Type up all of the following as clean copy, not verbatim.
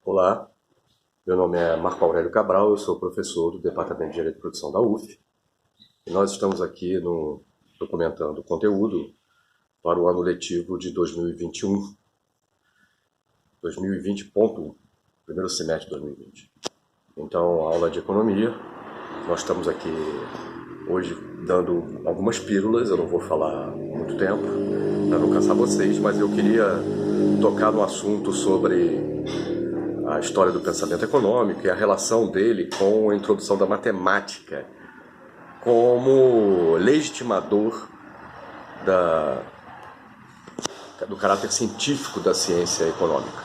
Olá, meu nome é Marco Aurélio Cabral, eu sou professor do Departamento de Engenharia de Produção da UF e nós estamos aqui documentando conteúdo para o ano letivo de 2021, 2020.1, primeiro semestre de 2020. Então, aula de economia, nós estamos aqui hoje dando algumas pílulas, eu não vou falar muito tempo para não cansar vocês, mas eu queria tocar no assunto sobre a história do pensamento econômico e a relação dele com a introdução da matemática como legitimador do caráter científico da ciência econômica.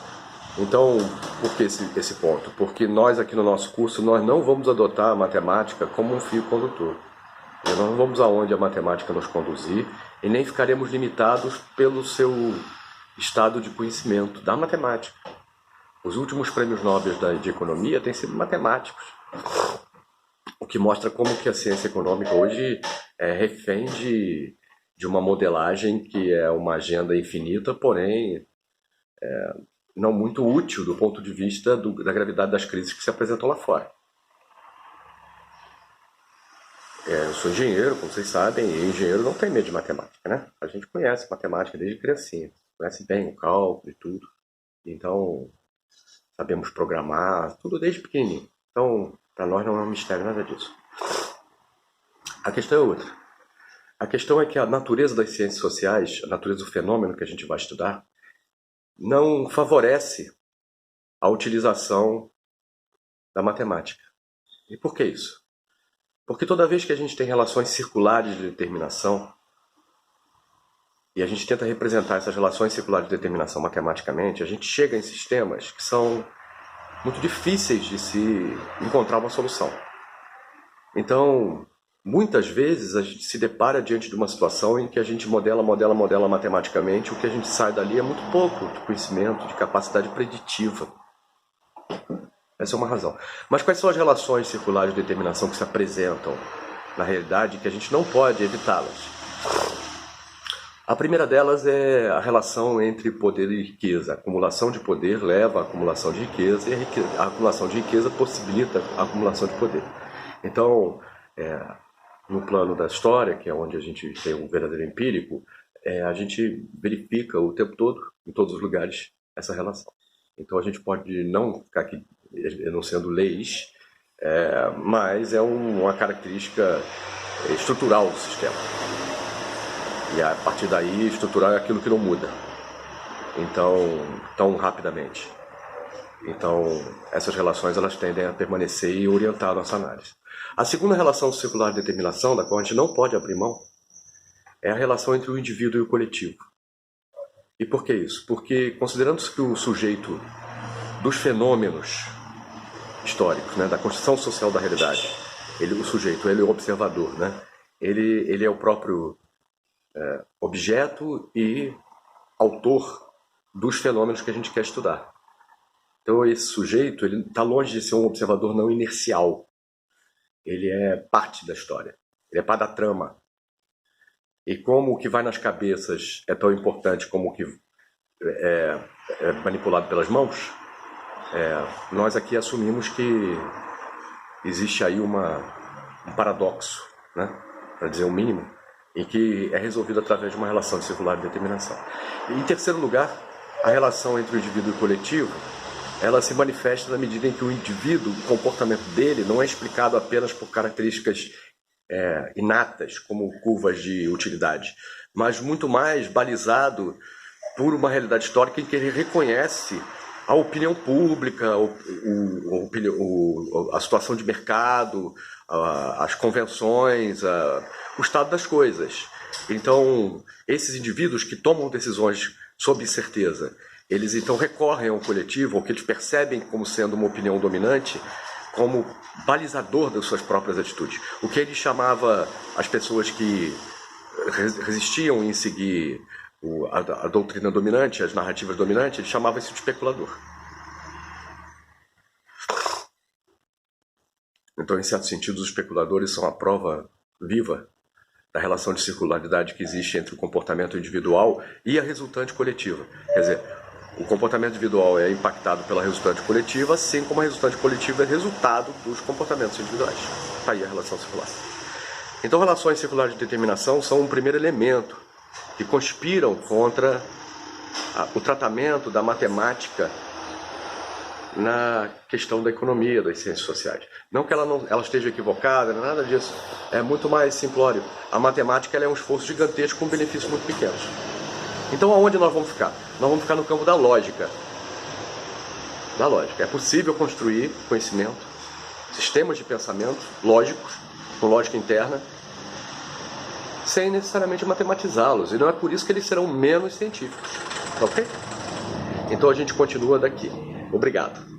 Então, por que esse ponto? Porque nós aqui no nosso curso nós não vamos adotar a matemática como um fio condutor. Nós não vamos aonde a matemática nos conduzir e nem ficaremos limitados pelo seu estado de conhecimento da matemática. Os últimos prêmios Nobel de economia têm sido matemáticos, o que mostra como que a ciência econômica hoje é refém de uma modelagem que é uma agenda infinita, porém não muito útil do ponto de vista da gravidade das crises que se apresentam lá fora. Eu sou engenheiro, como vocês sabem, e engenheiro não tem medo de matemática, né? A gente conhece matemática desde criancinha, conhece bem o cálculo e tudo, então sabemos programar, tudo desde pequenininho. Então, para nós não é um mistério nada disso. A questão é outra. A questão é que a natureza das ciências sociais, a natureza do fenômeno que a gente vai estudar, não favorece a utilização da matemática. E por que isso? Porque toda vez que a gente tem relações circulares de determinação, e a gente tenta representar essas relações circulares de determinação matematicamente, a gente chega em sistemas que são muito difíceis de se encontrar uma solução. Então, muitas vezes a gente se depara diante de uma situação em que a gente modela matematicamente, o que a gente sai dali é muito pouco de conhecimento, de capacidade preditiva. Essa é uma razão. Mas quais são as relações circulares de determinação que se apresentam na realidade que a gente não pode evitá-las? A primeira delas é a relação entre poder e riqueza. A acumulação de poder leva à acumulação de riqueza e a acumulação de riqueza possibilita a acumulação de poder. Então, no plano da história, que é onde a gente tem um verdadeiro empírico, a gente verifica o tempo todo, em todos os lugares, essa relação. Então a gente pode não ficar aqui enunciando leis, mas é uma característica estrutural do sistema. E a partir daí estruturar aquilo que não muda. Então, tão rapidamente. Então, essas relações elas tendem a permanecer e orientar a nossa análise. A segunda relação circular de determinação, da qual a gente não pode abrir mão, é a relação entre o indivíduo e o coletivo. E por que isso? Porque, considerando que o sujeito dos fenômenos históricos, né, da construção social da realidade, o sujeito, ele é o observador, né? Ele é o próprio objeto e autor dos fenômenos que a gente quer estudar. Então esse sujeito ele está longe de ser um observador não inercial. Ele é parte da história, ele é parte da trama. E como o que vai nas cabeças é tão importante como o que é manipulado pelas mãos, nós aqui assumimos que existe aí um paradoxo, né, para dizer o mínimo, em que é resolvido através de uma relação circular de determinação. E, em terceiro lugar, a relação entre o indivíduo e o coletivo, ela se manifesta na medida em que o indivíduo, o comportamento dele, não é explicado apenas por características inatas, como curvas de utilidade, mas muito mais balizado por uma realidade histórica em que ele reconhece a opinião pública, a situação de mercado, as convenções, o estado das coisas. Então, esses indivíduos que tomam decisões sob incerteza, eles então recorrem ao coletivo, ao que eles percebem como sendo uma opinião dominante, como balizador das suas próprias atitudes. O que ele chamava as pessoas que resistiam em seguir a doutrina dominante, as narrativas dominantes, ele chamava isso de especulador. Então, em certo sentido, os especuladores são a prova viva da relação de circularidade que existe entre o comportamento individual e a resultante coletiva. Quer dizer, o comportamento individual é impactado pela resultante coletiva, assim como a resultante coletiva é resultado dos comportamentos individuais. Está aí a relação circular. Então, relações circulares de determinação são um primeiro elemento que conspiram contra o tratamento da matemática na questão da economia, das ciências sociais. Não que ela esteja equivocada, não é nada disso. É muito mais simplório. A matemática ela é um esforço gigantesco com benefícios muito pequenos. Então, aonde nós vamos ficar? Nós vamos ficar no campo da lógica. Da lógica. É possível construir conhecimento, sistemas de pensamento lógicos, com lógica interna, sem necessariamente matematizá-los. E não é por isso que eles serão menos científicos. Ok? Então a gente continua daqui. Obrigado.